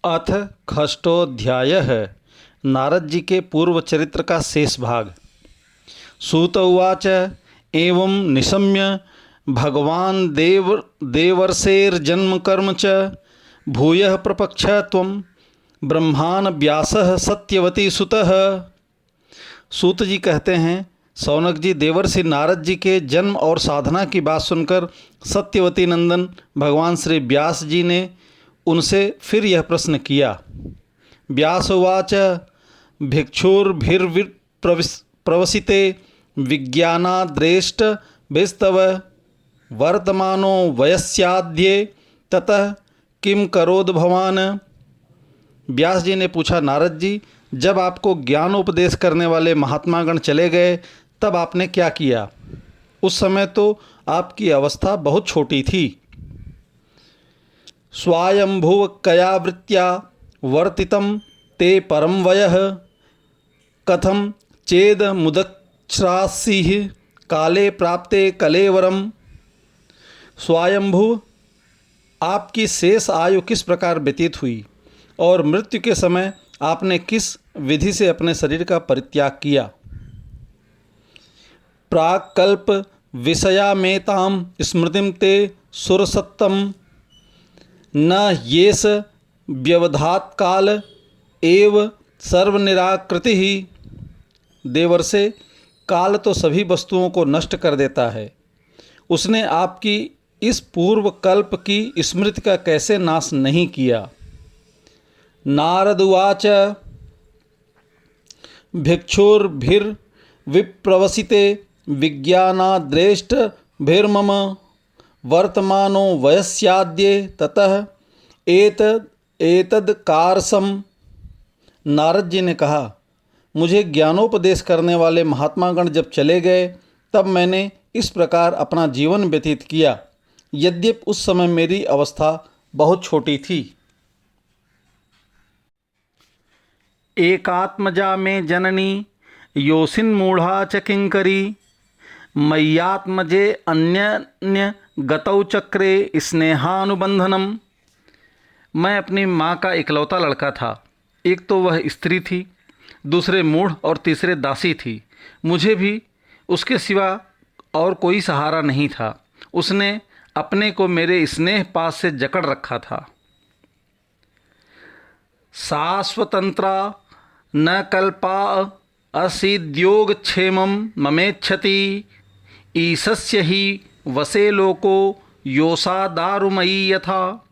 अथ षष्ठोऽध्यायः। नारद जी के पूर्व चरित्र का शेष भाग। सूत उवाच एवं निशम्य भगवान् देवर्षेर्जन्म कर्म च भूयः प्रपक्ष त्वं ब्रह्मान् व्यासः सत्यवती सुतः। सूत जी कहते हैं, सौनक जी देवर्षि नारद जी के जन्म और साधना की बात सुनकर सत्यवती नंदन भगवान श्री व्यास जी ने उनसे फिर यह प्रश्न किया। व्यास उवाच भिक्षुर्भिर्प्रवसिते विज्ञानाद्रेष्ट भिस्तव वर्तमानो वयस्याद्ये ततः किम करोद भवान। व्यास जी ने पूछा, नारद जी, जब आपको ज्ञानोपदेश करने वाले महात्मागण चले गए तब आपने क्या किया? उस समय तो आपकी अवस्था बहुत छोटी थी। स्वायंभुव कयावृत्या वर्तितं ते परम वयः कथम चेद मुदच्छ्रासिः काले प्राप्ते कलेवरम। स्वायंभुव, आपकी शेष आयु किस प्रकार व्यतीत हुई और मृत्यु के समय आपने किस विधि से अपने शरीर का परित्याग किया? प्राक्कल्प विषयामेतां स्मृतिं ते सुरसत्तम न येष व्यवधात काल एव सर्वनिराकृति ही। देवर्षे, काल तो सभी वस्तुओं को नष्ट कर देता है। उसने आपकी इस पूर्व कल्प की स्मृति का कैसे नाश नहीं किया? नारद उवाच भिक्षुर्भिर्विप्रवसिते विज्ञानाद्रेष्ट भिर्मम वर्तमानो वयस्याद्ये ततः एतद कारसम। नारद जी ने कहा, मुझे ज्ञानोपदेश करने वाले महात्मागण जब चले गए तब मैंने इस प्रकार अपना जीवन व्यतीत किया, यद्यपि उस समय मेरी अवस्था बहुत छोटी थी। एकात्मजा में जननी योषिन्मूढ़ा च किंकरी मय्यात्मजे अन्य गतौ चक्रे स्नेहानुबंधनम। मैं अपनी माँ का इकलौता लड़का था। एक तो वह स्त्री थी, दूसरे मूढ़ और तीसरे दासी थी। मुझे भी उसके सिवा और कोई सहारा नहीं था। उसने अपने को मेरे स्नेह पास से जकड़ रखा था। सा स्वतंत्रा न कल्पा असीद्योगक्षेमं ममेच्छति ईशस्य ही वसे लोको योषा दारुमयी यथा।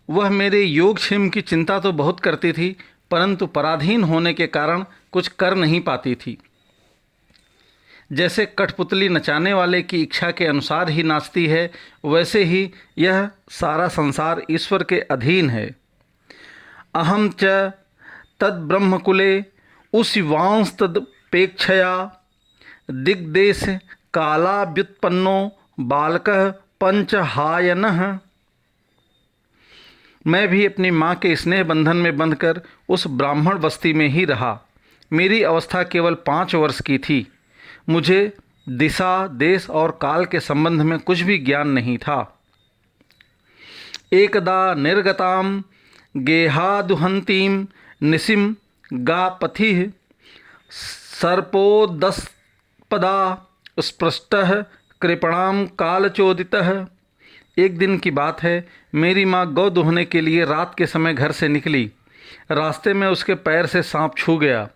वह मेरे योगक्षेम की चिंता तो बहुत करती थी, परंतु पराधीन होने के कारण कुछ कर नहीं पाती थी। जैसे कठपुतली नचाने वाले की इच्छा के अनुसार ही नाचती है, वैसे ही यह सारा संसार ईश्वर के अधीन है। अहम च तद्ब्रह्मकुले उशिवांस तदपेक्षया दिग्देश कालाव्युत्पन्नो बालकः पंचहायनः। मैं भी अपनी माँ के स्नेह बंधन में बंधकर उस ब्राह्मण बस्ती में ही रहा। मेरी अवस्था केवल 5 वर्ष की थी। मुझे दिशा, देश और काल के संबंध में कुछ भी ज्ञान नहीं था। एकदा निर्गताम गेहादुहंतीम निशिम गापथिः सर्पोदस्पदा स्पृष्टः कृपणाम कालचोदितः। एक दिन की बात है, मेरी माँ गौ दुहने के लिए रात के समय घर से निकली। रास्ते में उसके पैर से सांप छू गया।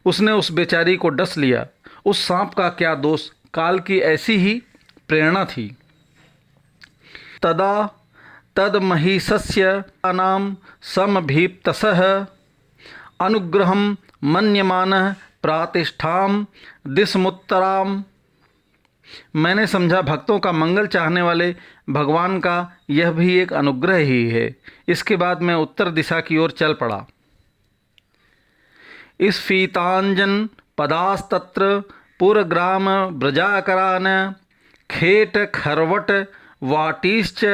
उसने उस बेचारी को डस लिया। उस सांप का क्या दोष, काल की ऐसी ही प्रेरणा थी। तदा तदमहिषस्य नाम समभीप्तसः अनुग्रहं मन्यमानः प्रातिष्ठां दिशमुत्तराम। मैंने समझा भक्तों का मंगल चाहने वाले भगवान का यह भी एक अनुग्रह ही है। इसके बाद मैं उत्तर दिशा की ओर चल पड़ा। स्फीतांजन पदास्तत्र पुरग्राम ब्रजाकरान खेट खरवट वाटीश्च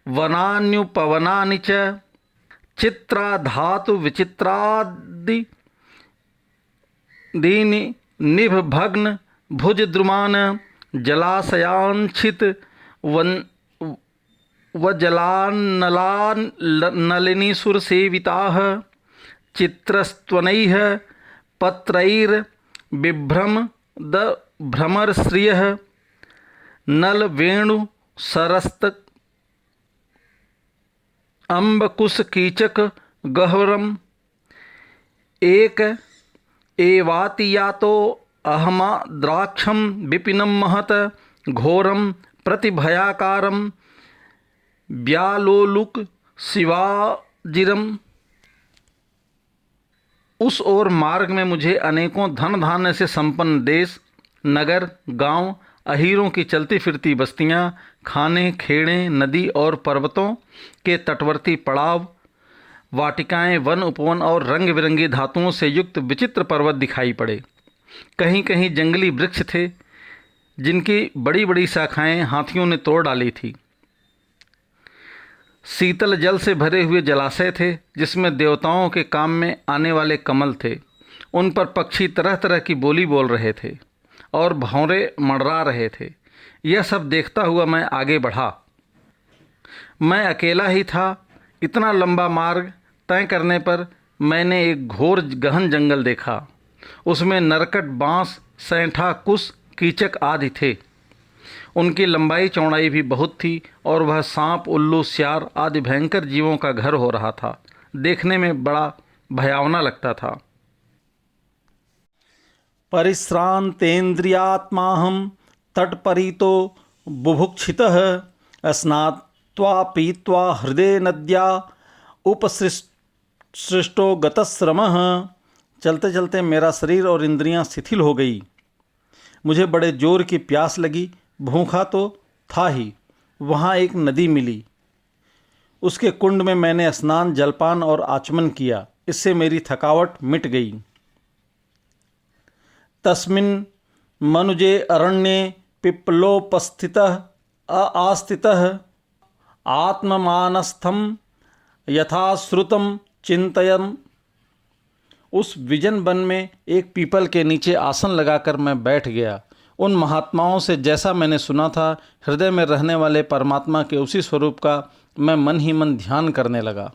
वनान्युपवनानि च चित्रा धातु विचित्रादि दीनि निभभग्न भुजद्रुमान जलाशयांछित वजलानलिनीसुरसेविताः चित्रस्त्वनैः पत्रैर्बिभ्रमदभ्रमरश्रियः नलवेणुसरस्त अम्बकुशकीचक गह्वरम् एक एवातियातो अहमाद्राक्षं विपिनं महत घोरं प्रतिभयाकारं व्यालोलुक शिवाजिरम। उस ओर मार्ग में मुझे अनेकों धन धान्य से संपन्न देश, नगर, गांव, अहीरों की चलती फिरती बस्तियां, खाने, खेड़े, नदी और पर्वतों के तटवर्ती पड़ाव, वाटिकाएं, वन उपवन और रंग बिरंगी धातुओं से युक्त विचित्र पर्वत दिखाई पड़े। कहीं कहीं जंगली वृक्ष थे जिनकी बड़ी बड़ी शाखाएं हाथियों ने तोड़ डाली थी। शीतल जल से भरे हुए जलाशय थे जिसमें देवताओं के काम में आने वाले कमल थे। उन पर पक्षी तरह तरह की बोली बोल रहे थे और भौरे मंडरा रहे थे। यह सब देखता हुआ मैं आगे बढ़ा। मैं अकेला ही था। इतना लंबा मार्ग तय करने पर मैंने एक घोर गहन जंगल देखा। उसमें नरकट, बांस, सैंठा, कुश, कीचक आदि थे। उनकी लंबाई चौड़ाई भी बहुत थी और वह सांप, उल्लू, सियार आदि भयंकर जीवों का घर हो रहा था। देखने में बड़ा भयावना लगता था। परिश्रांतेन्द्रियात्माहं तटपरीतो बुभुक्षितः स्नात्वा पीत्वा हृदय नद्या उपसृष्टो गतश्रमः। चलते चलते मेरा शरीर और इंद्रियां शिथिल हो गई। मुझे बड़े जोर की प्यास लगी। भूखा तो था ही। वहाँ एक नदी मिली। उसके कुंड में मैंने स्नान, जलपान और आचमन किया। इससे मेरी थकावट मिट गई। तस्मिन् मनुजे अरण्ये पिप्पलोपस्थितः आस्थितः आत्ममानस्थं यथाश्रुतं चिंतयन्। उस विजन वन में एक पीपल के नीचे आसन लगाकर मैं बैठ गया। उन महात्माओं से जैसा मैंने सुना था, हृदय में रहने वाले परमात्मा के उसी स्वरूप का मैं मन ही मन ध्यान करने लगा।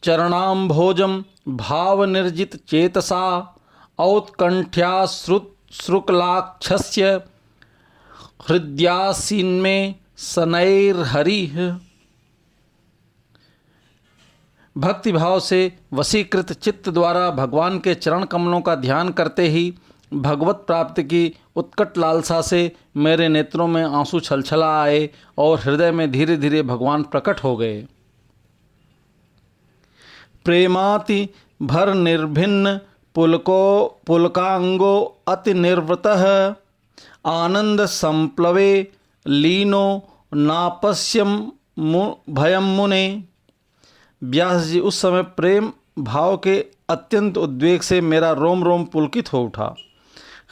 चरणाम्भोजम भाव निर्जित चेतसा औत्कंठ्याश्रुतश्रुकलाक्षस्य हृदयासीन्मे शनैर्हरिः। भक्ति भाव से वशीकृत चित्त द्वारा भगवान के चरण कमलों का ध्यान करते ही भगवत प्राप्ति की उत्कट लालसा से मेरे नेत्रों में आंसू छलछला आए और हृदय में धीरे धीरे भगवान प्रकट हो गए। प्रेमाति भर निर्भिन्न पुलकांगो अति निर्वृतः आनंद संप्लवे लीनो नापश्यम भयम मुने। व्यास जी, उस समय प्रेम भाव के अत्यंत उद्वेग से मेरा रोम रोम पुलकित हो उठा।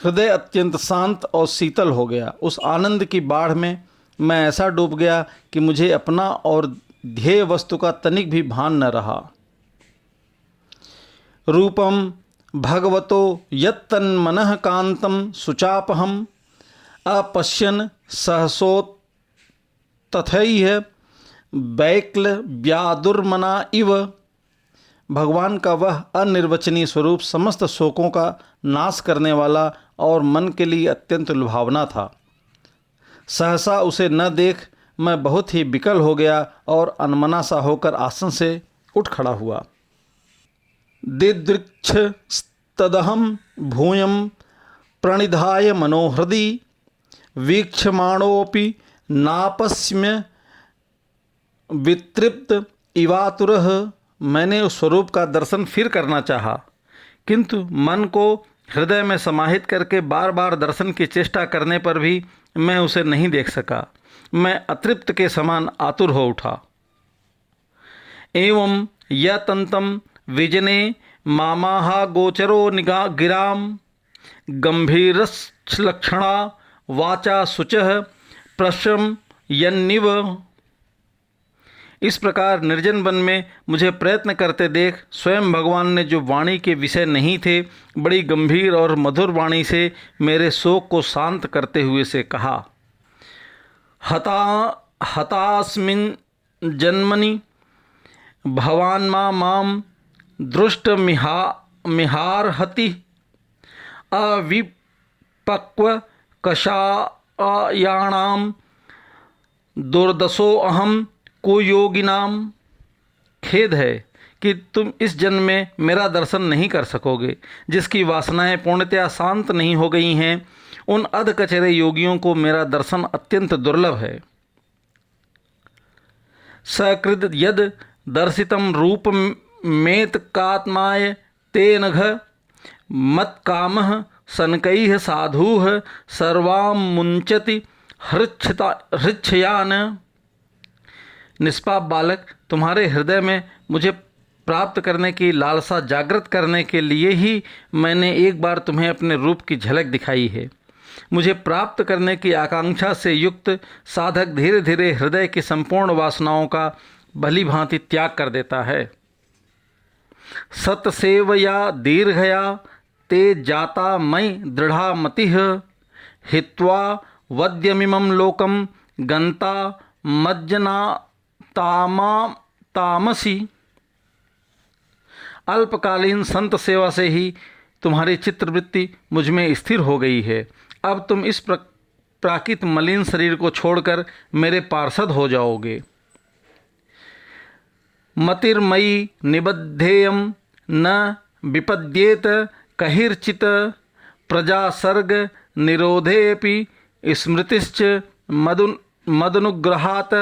हृदय अत्यंत शांत और शीतल हो गया। उस आनंद की बाढ़ में मैं ऐसा डूब गया कि मुझे अपना और ध्येय वस्तु का तनिक भी भान न रहा। रूपम भगवतो यत्तन्मनः कांतं शुचापहम अपश्यन् सहसोत तथैह बैक्ल व्यादुर्मना इव। भगवान का वह अनिर्वचनीय स्वरूप समस्त शोकों का नाश करने वाला और मन के लिए अत्यंत लुभावना था। सहसा उसे न देख मैं बहुत ही विकल हो गया और अनमना सा होकर आसन से उठ खड़ा हुआ। दिदृक्षस्तदहं भूयं प्रणिधाय मनोहृदि वीक्षमाणोऽपि नापस्म्य वितृप्त इवातुरः। मैंने उस स्वरूप का दर्शन फिर करना चाहा, किंतु मन को हृदय में समाहित करके बार बार दर्शन की चेष्टा करने पर भी मैं उसे नहीं देख सका। मैं अतृप्त के समान आतुर हो उठा। एवं यतंतम विजने मामाहा गोचरो निगा गिराम गंभीरश्लक्षणा वाचा शुचः प्रश्रम यन्निव। इस प्रकार निर्जन वन में मुझे प्रयत्न करते देख स्वयं भगवान ने, जो वाणी के विषय नहीं थे, बड़ी गंभीर और मधुर वाणी से मेरे शोक को शांत करते हुए से कहा, हतास्मिन् जन्मनि भवान्मा मां दृष्टमिहार्हति अविपक्व कषायाणां दुर्दशो अहम कुयोगिनाम। खेद है कि तुम इस जन्म में मेरा दर्शन नहीं कर सकोगे। जिसकी वासनाएं पूर्णतया शांत नहीं हो गई हैं, उन अधकचरे योगियों को मेरा दर्शन अत्यंत दुर्लभ है। सकृद यद दर्शितम रूप मेतकात्माय तेन घ मत्कामः सनकैः साधुः सर्वां मुंचति हृच्छयान। निष्पाप बालक, तुम्हारे हृदय में मुझे प्राप्त करने की लालसा जागृत करने के लिए ही मैंने एक बार तुम्हें अपने रूप की झलक दिखाई है। मुझे प्राप्त करने की आकांक्षा से युक्त साधक धीरे धीरे हृदय की संपूर्ण वासनाओं का भली भांति त्याग कर देता है। सतसेवया दीर्घया ते जाता मयि दृढ़ा मतिः हित्वा वद्यमिमं लोकं गंता मज्जना तामसी। अल्पकालीन संत सेवा से ही तुम्हारी चित्तवृत्ति मुझ में स्थिर हो गई है। अब तुम इस प्राकृत मलिन शरीर को छोड़कर मेरे पार्षद हो जाओगे। मतिर्मयि निबद्धेयं न विपद्येत कहिर्चित प्रजासर्ग निरोधेऽपि स्मृतिश्च मदनुग्रहात्।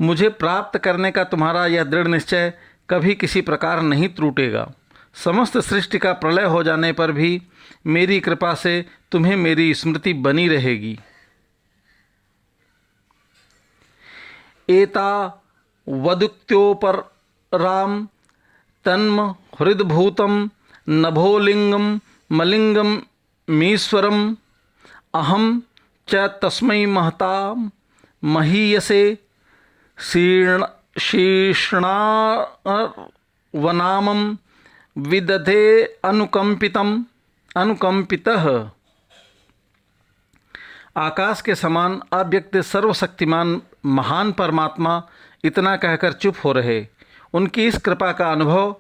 मुझे प्राप्त करने का तुम्हारा यह दृढ़ निश्चय कभी किसी प्रकार नहीं टूटेगा। समस्त सृष्टि का प्रलय हो जाने पर भी मेरी कृपा से तुम्हें मेरी स्मृति बनी रहेगी। एता वदुक्त्योपराम तन्म हृदभूतम नभोलिंगम मलिंगम मीश्वरम अहम च तस्मै महता महीयसे शीर्ष्णावनामं विदधे अनुकंपितः। आकाश के समान अव्यक्त सर्वशक्तिमान महान परमात्मा इतना कहकर चुप हो रहे। उनकी इस कृपा का अनुभव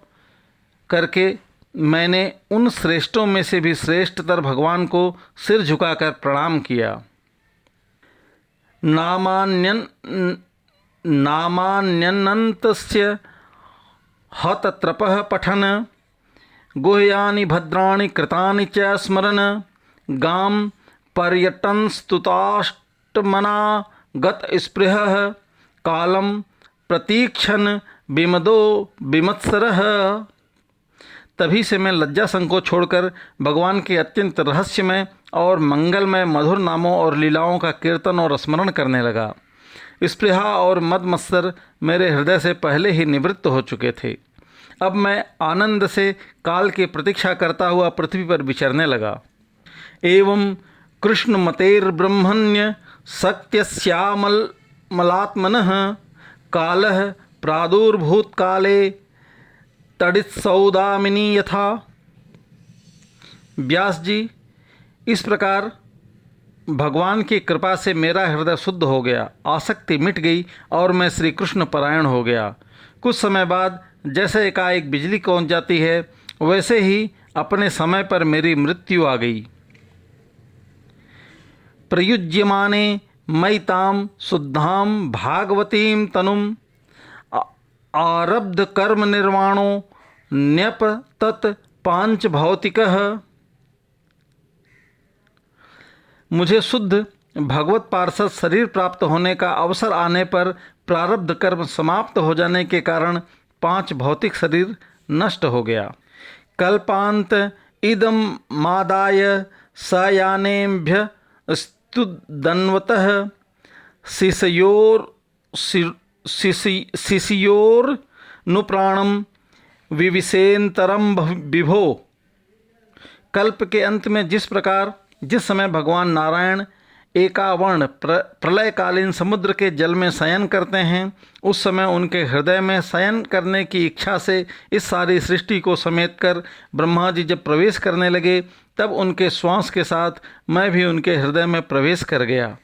करके मैंने उन श्रेष्ठों में से भी श्रेष्ठतर भगवान को सिर झुकाकर प्रणाम किया। नामान्यनन्तस्य हतत्रपः पठन् गुह्यानि भद्राणि कृतानि च स्मरन् गां पर्यटन् स्तुताष्टमना गतस्पृहः कालं प्रतीक्षन् विमदो विमत्सरः। तभी से मैं लज्जा संकोच छोड़कर भगवान के अत्यंत रहस्यमय और मंगलमय मधुर नामों और लीलाओं का कीर्तन और स्मरण करने लगा। स्पृहा और मद मत्सर मेरे हृदय से पहले ही निवृत्त हो चुके थे। अब मैं आनंद से काल की प्रतीक्षा करता हुआ पृथ्वी पर विचरने लगा। एवं कृष्णमतेर्ब्रह्मण्य सत्यस्यामलात्मनः कालः प्रादुर्भूत काले तडित्सौदामिनी यथा। व्यास जी, इस प्रकार भगवान की कृपा से मेरा हृदय शुद्ध हो गया, आसक्ति मिट गई और मैं श्री कृष्ण परायण हो गया। कुछ समय बाद जैसे एकाएक बिजली कौंध जाती है, वैसे ही अपने समय पर मेरी मृत्यु आ गई। प्रयुज्यमाने मयि तां शुद्धां भागवतीं तनुम् आरब्ध कर्म निर्वाणो न्यप तत् पांच भौतिकः। मुझे शुद्ध भगवत पार्षद शरीर प्राप्त होने का अवसर आने पर प्रारब्ध कर्म समाप्त हो जाने के कारण 5 भौतिक शरीर नष्ट हो गया। कल्पांत इदम मादाय सयानेभ्य स्तुदन्वतः शिष्योर्नुप्राणम विविशेन्तरम विभो। कल्प के अंत में जिस समय भगवान नारायण एकावर्ण प्रलयकालीन समुद्र के जल में शयन करते हैं, उस समय उनके हृदय में शयन करने की इच्छा से इस सारी सृष्टि को समेटकर ब्रह्मा जी जब प्रवेश करने लगे, तब उनके श्वास के साथ मैं भी उनके हृदय में प्रवेश कर गया।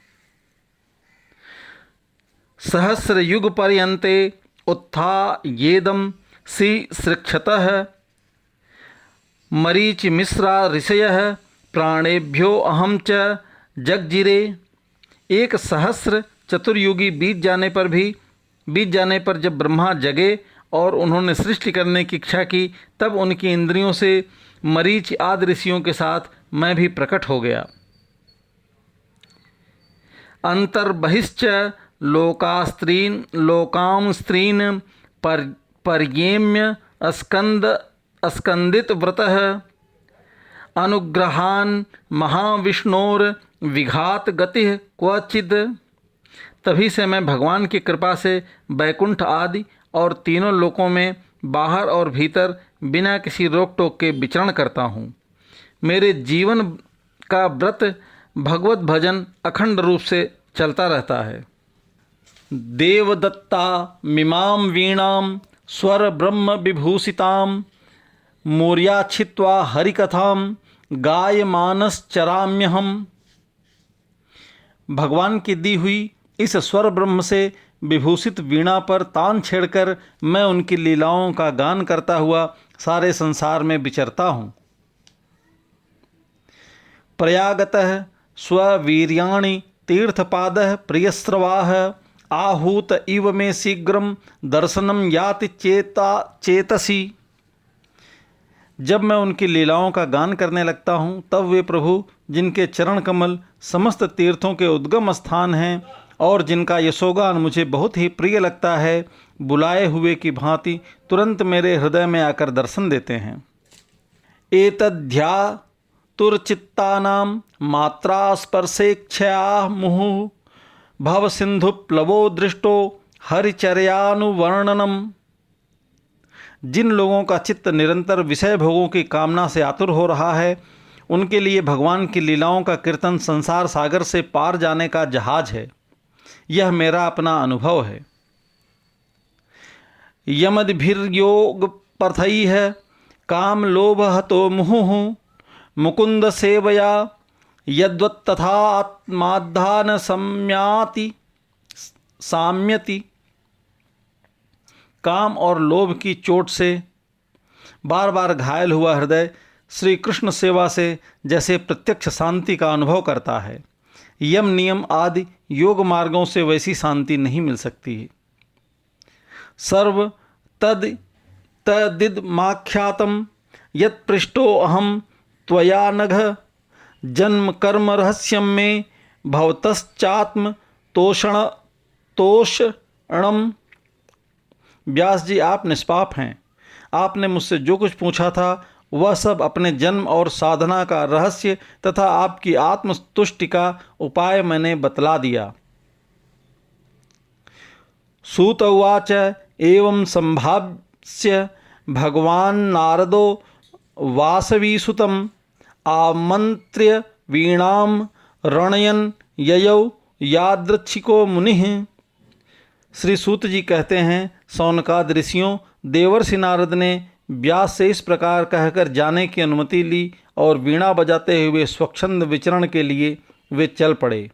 सहस्र युग पर्यन्ते उत्थायेदं श्रीसृक्षतः मरीच मिश्रा ऋषयः प्राणेभ्यो अहम च जगजिरे। 1 सहस्र चतुर्युगी बीत जाने पर जब ब्रह्मा जगे और उन्होंने सृष्टि करने की इच्छा की, तब उनकी इंद्रियों से मरीच आदि ऋषियों के साथ मैं भी प्रकट हो गया। अंतर्बहिश्च लोकां स्त्रीन् पर्येम्य स्कंदित व्रतः अनुग्रहान् महाविष्णोर विघात गति क्वचिद। तभी से मैं भगवान की कृपा से बैकुंठ आदि और तीनों लोकों में बाहर और भीतर बिना किसी रोक टोक के विचरण करता हूँ। मेरे जीवन का व्रत भगवत भजन अखंड रूप से चलता रहता है। देवदत्ता मिमां वीणां स्वर ब्रह्म विभूषितां मूर्या छित्वा हरिकथां गायमानश्चराम्यहम्। भगवान की दी हुई इस स्वर ब्रह्म से विभूषित वीणा पर तान छेड़कर मैं उनकी लीलाओं का गान करता हुआ सारे संसार में विचरता हूँ। प्रयागतः स्ववीर्याणि तीर्थपादः प्रियस्रवाः आहूत इव मे शीघ्रं दर्शनम याति चेतसी। जब मैं उनकी लीलाओं का गान करने लगता हूँ, तब वे प्रभु जिनके चरण कमल समस्त तीर्थों के उद्गम स्थान हैं और जिनका यशोगान मुझे बहुत ही प्रिय लगता है, बुलाए हुए की भांति तुरंत मेरे हृदय में आकर दर्शन देते हैं। एतद्ध्यातुर्चित्तानां मात्रा स्पर्शेच्छया मुहुः भव सिंधु प्लवो दृष्टो हरिचर्यानुवर्णनम। जिन लोगों का चित्त निरंतर विषय भोगों की कामना से आतुर हो रहा है, उनके लिए भगवान की लीलाओं का कीर्तन संसार सागर से पार जाने का जहाज है। यह मेरा अपना अनुभव है। यमद्भिर्योग पथैः काम लोभ हतो मुहुः मुकुंद सेवया यद्वत्तथा आत्माधान साम्यति। काम और लोभ की चोट से बार बार घायल हुआ हृदय श्री कृष्ण सेवा से जैसे प्रत्यक्ष शांति का अनुभव करता है। यम नियम आदि योग मार्गों से वैसी शांति नहीं मिल सकती है। सर्व तदिदमाख्यातम यत् पृष्ठो अहम त्वया नघ जन्म कर्म रहस्यम में भवतश्चात्म तोषणम। व्यास जी, आप निष्पाप हैं। आपने मुझसे जो कुछ पूछा था वह सब अपने जन्म और साधना का रहस्य तथा आपकी आत्मतुष्टि का उपाय मैंने बतला दिया। सूत उवाच एवं संभाव्य भगवान नारदो वासवीसुतम आमंत्र्य वीणाम रणयन ययौ यादृच्छिको मुनिः। श्री सूत जी कहते हैं, सौनकादि ऋषियों, देवर्षि नारद ने व्यास से इस प्रकार कहकर जाने की अनुमति ली और वीणा बजाते हुए स्वच्छंद विचरण के लिए वे चल पड़े।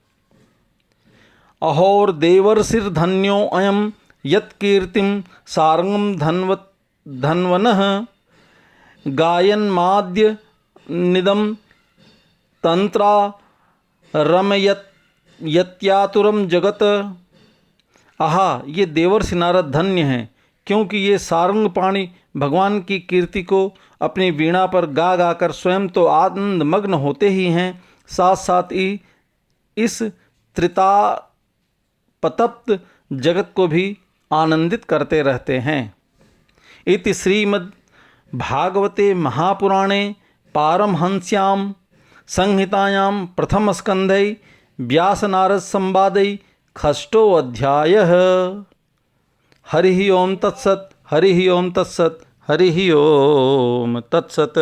अहोर देवर्षिर्धन्यो अयम यत्कीर्तिम सारंगम धन्वनः गायन्माद्य निदम तंत्रा रमयत्यातुरम जगत। आहा, ये देवर्षि नारद धन्य हैं, क्योंकि ये सारंग पाणी भगवान की कीर्ति को अपनी वीणा पर गा गाकर स्वयं तो आनंद मग्न होते ही हैं, साथ साथ ही इस त्रितापतप्त जगत को भी आनंदित करते रहते हैं। इति श्रीमद् भागवते महापुराणे पारमहंस्यां संहितायां प्रथम स्कंधे व्यास नारद संवादे षष्ठो अध्यायः। हरि ओम तत्सत्, हरि ओम तत्सत्, हरि ओम तत्सत्।